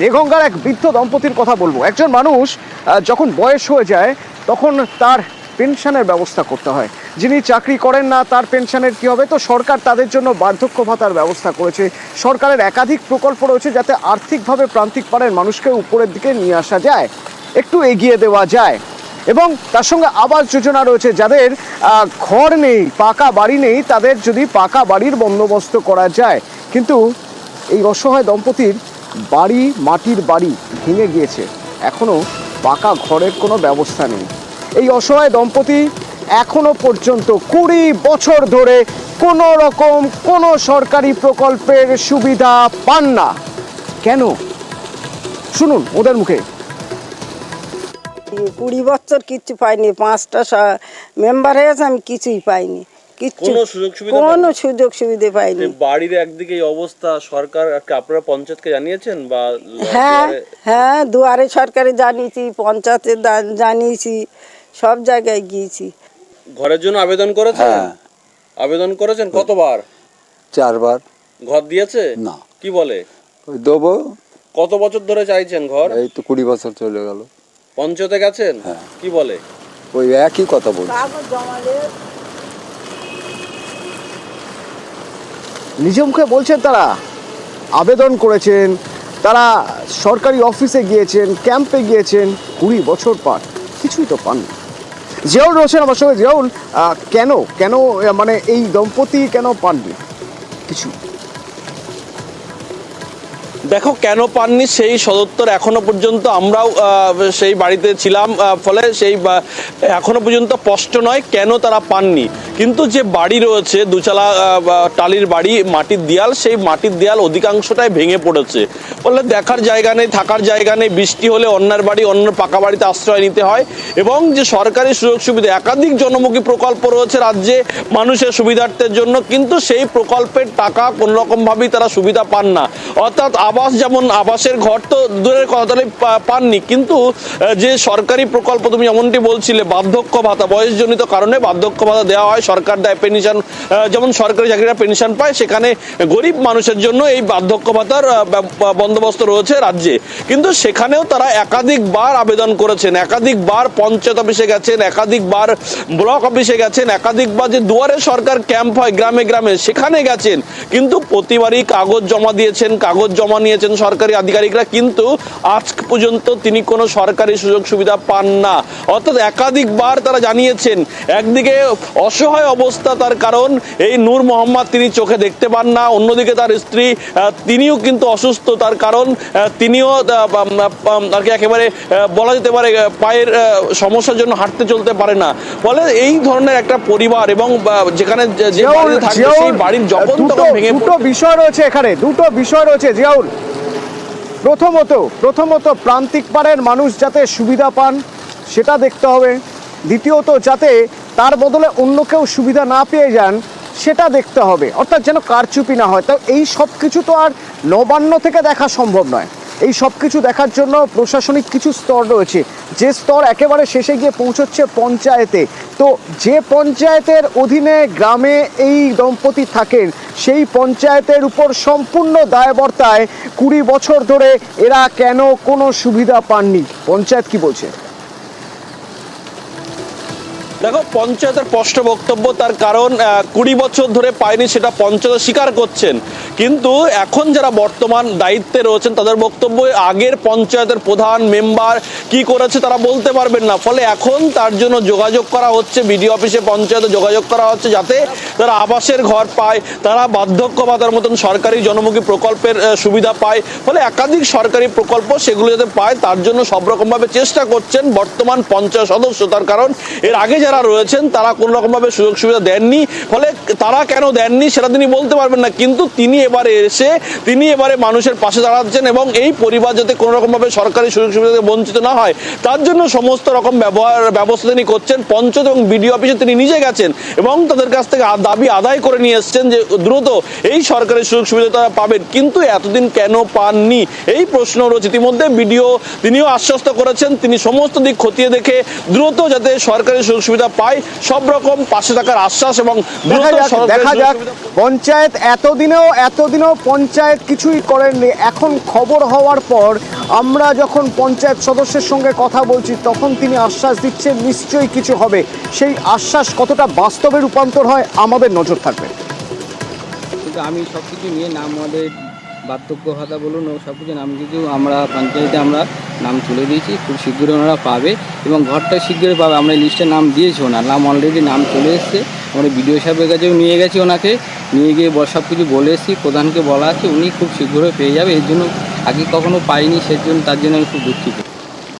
দেগঙ্গার এক বৃদ্ধ দম্পতির কথা বলবো। একজন মানুষ যখন বয়স হয়ে যায় তখন তার পেনশনের ব্যবস্থা করতে হয়। যিনি চাকরি করেন না তার পেনশনের কী হবে? তো সরকার তাদের জন্য বার্ধক্য ভাতার ব্যবস্থা করেছে। সরকারের একাধিক প্রকল্প রয়েছে যাতে আর্থিকভাবে প্রান্তিক পাড়ের মানুষকে উপরের দিকে নিয়ে আসা যায়, একটু এগিয়ে দেওয়া যায়। এবং তার সঙ্গে আবাস যোজনা রয়েছে, যাদের ঘর নেই, পাকা বাড়ি নেই, তাদের যদি পাকা বাড়ির বন্দোবস্ত করা যায়। কিন্তু এই অসহায় দম্পতির বাড়ি, মাটির বাড়ি ভেঙে গিয়েছে, এখনও পাকা ঘরের কোনো ব্যবস্থা নেই। এই অসহায় দম্পতি এখনো পর্যন্ত 20 বছর ধরে কোনো রকম কোনো সরকারি প্রকল্পের সুবিধা পান না। কেন? শুনুন ওদের মুখে। 20 বছর কিচ্ছু পাইনি, 5টা মেম্বার হয়েছে, আমি কিছুই পাইনি, কোনো সুযোগ সুবিধা পাইনি। বাড়ির একদিকে এই অবস্থা, সরকার আপনারা পঞ্চায়েতকে জানিয়েছেন? বা হ্যাঁ, দুয়ারে সরকারে জানিয়েছি, পঞ্চায়েতে জানিয়েছি, সব জায়গায় গিয়েছি। ঘরের জন্য আবেদন করেছেন? আবেদন করেছেন কতবার? 4 বার। ঘর দিয়েছে না। কি বলে? ওই দেবো। কত বছর ধরে চাইছেন ঘর? এই তো 20 বছর চলে গেল। পঞ্চায়েতে গেছেন? কি বলে? ওই একই কথা বলছে। নিজ মুখে বলছেন তারা আবেদন করেছেন, তারা সরকারি অফিসে গিয়েছেন, ক্যাম্পে গিয়েছেন, 20 বছর পর কিছুই তো পান না। জিয়াউল রয়েছেন আমার সঙ্গে। জিয়াউল, কেন মানে এই দম্পতি কেন পাননি কিছু? দেখো, কেন পাননি সেই সদুত্তর এখনো পর্যন্ত আমরাও সেই বাড়িতে ছিলাম, ফলে সেই এখনো পর্যন্ত স্পষ্ট নয় কেন তারা পাননি। কিন্তু যে বাড়ি রয়েছে, দুচালা টালির বাড়ি, মাটির দেয়াল, সেই মাটির দেয়াল অধিকাংশটাই ভেঙে পড়েছে। ফলে দেখার জায়গা নেই, থাকার জায়গা নেই, বৃষ্টি হলে অন্যের বাড়ি, অন্য পাকা বাড়িতে আশ্রয় নিতে হয়। এবং যে সরকারি সুযোগ সুবিধা, একাধিক জনমুখী প্রকল্প রয়েছে রাজ্যে মানুষের সুবিধার্থের জন্য, কিন্তু সেই প্রকল্পের টাকা কোনো রকমভাবেই তারা সুবিধা পান না। অর্থাৎ আবাস, যেমন আবাসের ঘর তো দূরের কথা, তাহলে পাননি, কিন্তু যে সরকারি প্রকল্প তুমি যেমনটি বলছিলে, বার্ধক্য ভাতা, বয়সজনিত কারণে বার্ধক্য ভাতা দেওয়া হয়, সরকার দেয় পেনশন, যেমন সরকারি চাকরিরা পেনশন পায়, সেখানে গরিব মানুষের জন্য এই বার্ধক্য ভাতার বন্দোবস্ত রয়েছে রাজ্যে। কিন্তু সেখানেও তারা একাধিকবার আবেদন করেছেন, একাধিকবার পঞ্চায়েত অফিসে গেছেন, একাধিকবার ব্লক অফিসে গেছেন, একাধিকবার যে দুয়ারে সরকার ক্যাম্প হয় গ্রামে গ্রামে, সেখানে গেছেন, কিন্তু প্রতিবারই কাগজ জমা দিয়েছেন, কাগজ জমা নিয়েছেন সরকারি আধিকারিকরা, কিন্তু আজ পর্যন্ত তিনি কোনো সরকারি সুযোগ সুবিধা পান না। অর্থাৎ একাধিকবার তারা জানিয়েছেন। একদিকে অসহায় অবস্থা, তার কারণ এই নূর মোহাম্মদ তিনি চোখে দেখতে পান না, অন্যদিকে তার স্ত্রী তিনিও কিন্তু অসুস্থ, তার কারণ তিনিও আর কি একেবারে বলা যেতে পারে পায়ের সমস্যার জন্য হাঁটতে চলতে পারে না। ফলে এই ধরনের একটা পরিবার, এবং যেখানে যে বাড়িতে থাকে সেই বাড়ির যখন তখন ভেঙে পড়ে। দুটো বিষয় রয়েছে এখানে, দুটো বিষয় রয়েছে জিয়াউল। প্রথমত প্রান্তিক পাড়ের মানুষ যাতে সুবিধা পান সেটা দেখতে হবে। দ্বিতীয়ত যাতে তার বদলে অন্য কেউ সুবিধা না পেয়ে যান সেটা দেখতে হবে, অর্থাৎ যেন কারচুপি না হয়। তো এই সব কিছু তো আর নবান্ন থেকে দেখা সম্ভব নয়। এই সব কিছু দেখার জন্য প্রশাসনিক কিছু স্তর রয়েছে, যে স্তর একেবারে শেষে গিয়ে পৌঁছচ্ছে পঞ্চায়েতে। তো যে পঞ্চায়েতের অধীনে গ্রামে এই দম্পতি থাকেন, সেই পঞ্চায়েতের উপর সম্পূর্ণ দায়বর্তায় 20 বছর ধরে এরা কেন কোনো সুবিধা পাননি। পঞ্চায়েত কি বলছে? দেখো, পঞ্চায়েতের স্পষ্ট বক্তব্য, তার কারণ 20 বছর ধরে পায়নি সেটা পঞ্চায়েত স্বীকার করছেন। কিন্তু এখন যারা বর্তমান দায়িত্বে রয়েছেন তাদের বক্তব্য, আগের পঞ্চায়েতের প্রধান মেম্বার কি করেছে তারা বলতে পারবেন না। ফলে এখন তার জন্য যোগাযোগ করা হচ্ছে, বিডিও অফিসে, পঞ্চায়েতে যোগাযোগ করা হচ্ছে, যাতে তারা আবাসের ঘর পায়, তারা বার্ধক্য ভাতার মতন সরকারি জনমুখী প্রকল্পের সুবিধা পায়। ফলে একাধিক সরকারি প্রকল্প সেগুলো যাতে পায়, তার জন্য সব রকমভাবে চেষ্টা করছেন বর্তমান পঞ্চায়েত সদস্য। তার কারণ এর আগে যারা রয়েছেন তারা কোন রকম ভাবে সুযোগ সুবিধা দেননি। ফলে তারা কেন দেননি সেটা তিনি বলতে পারবেন না, কিন্তু তিনি এবারে মানুষের পাশে দাঁড়াচ্ছেন, এবং এই পরিবার যাতে কোনো রকম ভাবে সরকারি সুযোগ সুবিধা থেকে বঞ্চিত না হয় তার জন্য সমস্ত রকম ব্যবস্থা তিনি করছেন। পঞ্চায়েত এবং বিডিও অফিসে তিনি নিজে গেছেন এবং তাদের কাছ থেকে দাবি আদায় করে নিয়ে এসছেন যে দ্রুত এই সরকারি সুযোগ সুবিধা তারা পাবেন। কিন্তু এতদিন কেন পাননি এই প্রশ্ন রয়েছে। ইতিমধ্যে বিডিও তিনিও আশ্বস্ত করেছেন তিনি সমস্ত দিক খতিয়ে দেখে দ্রুত যাতে সরকারি সুযোগ সুবিধা সুবিধা পায় সব রকম পাশে থাকার আশ্বাস এবং দেখা যাক পঞ্চায়েত এতদিনেও পঞ্চায়েত কিছুই করেননি। এখন খবর হওয়ার পর আমরা যখন পঞ্চায়েত সদস্যের সঙ্গে কথা বলছি তখন তিনি আশ্বাস দিচ্ছেন নিশ্চয়ই কিছু হবে। সেই আশ্বাস কতটা বাস্তবে রূপান্তর হয় আমাদের নজর থাকবে। কিন্তু আমি সব কিছু নিয়ে নাম আমাদের বার্ধক্য ভাতা বলুন ও সব কিছু নাম কিছু আমরা পঞ্চায়েতে আমরা নাম তুলে দিয়েছি, খুব শীঘ্রই ওনারা পাবে এবং ঘরটা শীঘ্রই পাবে। আমরা লিস্টে নাম দিয়েছি, ওনার নাম অলরেডি নাম চলে এসছে। আমরা বিডিও সাহেবের কাছেও নিয়ে গেছি, ওনাকে নিয়ে গিয়ে সব কিছু বলে এসেছি, প্রধানকে বলা আছে, উনি খুব শীঘ্রই পেয়ে যাবে। এর জন্য আগে কখনো পাইনি, সেজন্য তার জন্য আমি খুব দুঃখিত।